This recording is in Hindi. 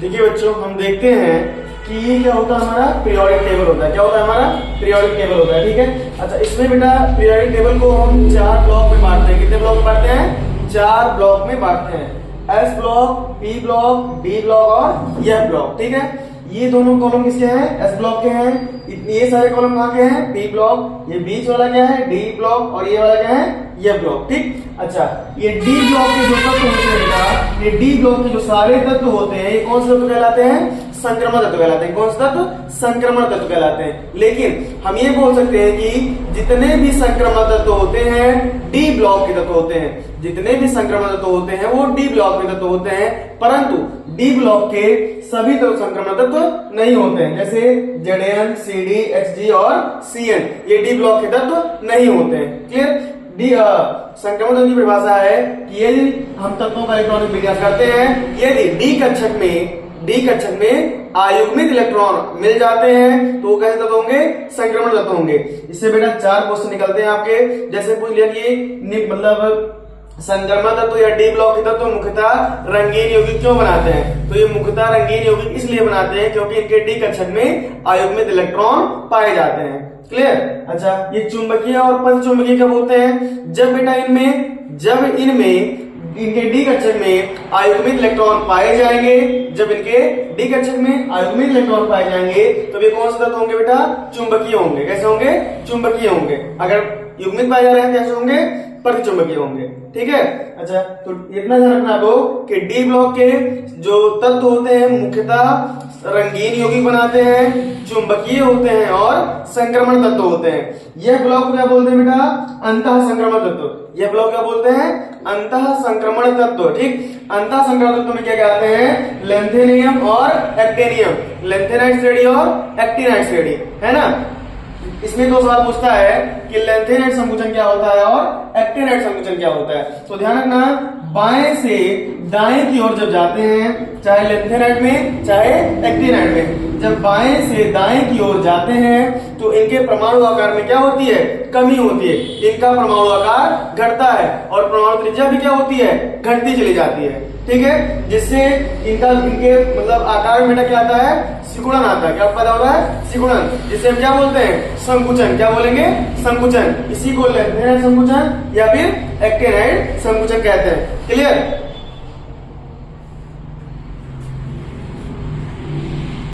देखिए बच्चों, हम देखते हैं कि ये क्या होता है, हमारा पीरियोडिक टेबल होता है। क्या होता है हमारा? पीरियोडिक टेबल होता है। ठीक है। अच्छा, इसमें बेटा पीरियोडिक टेबल को हम 4 ब्लॉक में बांटते हैं। कितने ब्लॉक में बांटते हैं? 4 ब्लॉक में बांटते हैं। S block, P block, D block और एफ ब्लॉक। ठीक है। ये दोनों कॉलम किसके हैं? एस ब्लॉक के हैं। ये सारे कॉलम कहाँ के हैं? P block. ये बीच वाला क्या है? D block. और ये वाला क्या है? ये ब्लॉक। ठीक। अच्छा, ये डी ब्लॉक के जो तत्व होते हैं बेटा, ये डी ब्लॉक के जो सारे तत्व होते हैं, ये कौन से तत्व कहलाते हैं? संक्रमण तत्व कहलाते हैं। कौन से तत्व? संक्रमण तत्व कहलाते हैं। लेकिन हम ये बोल सकते हैं कि जितने भी संक्रमण तत्व होते हैं डी ब्लॉक के तत्व होते हैं। जितने भी संक्रमण तत्व होते हैं वो डी ब्लॉक के तत्व होते हैं, परंतु डी ब्लॉक के सभी तत्व संक्रमण तत्व नहीं होते हैं। जैसे Zn, Cd, Hg और Cn, ये डी ब्लॉक के तत्व नहीं होते हैं। क्लियर? डी संक्रमण तत्व की परिभाषा है कि यदि हम तत्वों का इलेक्ट्रॉनिक विन्यास करते हैं, यदि डी कक्षक में आयुग्मित इलेक्ट्रॉन मिल जाते हैं तो वो कैसे तत्व होंगे? संक्रमण तत्व होंगे। इससे बेटा 4 क्वेश्चन निकलते हैं आपके। जैसे पूछ लिया कि मतलब संक्रमण तत्व या डी ब्लॉक के तत्व मुख्यतः रंगीन यौगिक क्यों बनाते हैं? तो ये मुख्यतः रंगीन यौगिक इसलिए बनाते हैं क्योंकि इनके डी कक्षक में आयुग्मित इलेक्ट्रॉन पाए जाते हैं। क्लियर? अच्छा, ये चुंबकीय और पंचचुंबकीय कब होते हैं? जब बेटा इनमें इनके डी कक्षक में आयुग्मित इलेक्ट्रॉन पाए जाएंगे। जब इनके डी कक्षक में आयुग्मित इलेक्ट्रॉन पाए जाएंगे तो ये कौन से तत्व होंगे बेटा? चुंबकीय होंगे। कैसे होंगे? चुंबकीय होंगे। अगर युग्मित पाए जा रहे हैं कैसे होंगे? प्रतिचुंबकीय होंगे। ठीक है। अच्छा, तो इतना ध्यान रखना दो कि डी ब्लॉक के जो तत्व होते हैं मुख्यतः रंगीन यौगिक बनाते हैं, चुंबकीय होते हैं और संक्रमण तत्व होते हैं। यह ब्लॉक को क्या बोलते हैं बेटा? अंतः संक्रमण तत्व। यह ब्लॉक क्या बोलते हैं? अंतः संक्रमण तत्व। ठीक। अंतः संक्रमण तत्व में क्या कहते हैं? लेंथेनियम और एक्टिनियम। लेंथेनाइट श्रेणी और एक्टिनाइट श्रेणी, है ना। इसमें 2 सवाल पूछता है कि लेंथेनाइट संकुचन क्या होता है और एक्टिनाइट संकुचन क्या होता है। तो ध्यान रखना, बाएं से दाएं की ओर जब जाते हैं, चाहे लेंथेनाइट में चाहे एक्टिनाइट में, जब बाएं से दाएं की ओर जाते हैं तो इनके परमाणु आकार में क्या होती है? कमी होती है। इनका परमाणु आकार घटता है और परमाणु त्रिज्या भी क्या होती है? घटती चली जाती है। ठीक है। जिससे इनके मतलब आकार में बेटा क्या आता है? सिकुड़न आता है। क्या पैदा होता है? सिकुड़न, जिसे हम क्या बोलते हैं? संकुचन। क्या बोलेंगे? संकुचन। इसी को लेंथेनाइट संकुचन या फिर एक्टिनाइट संकुचन कहते हैं। क्लियर?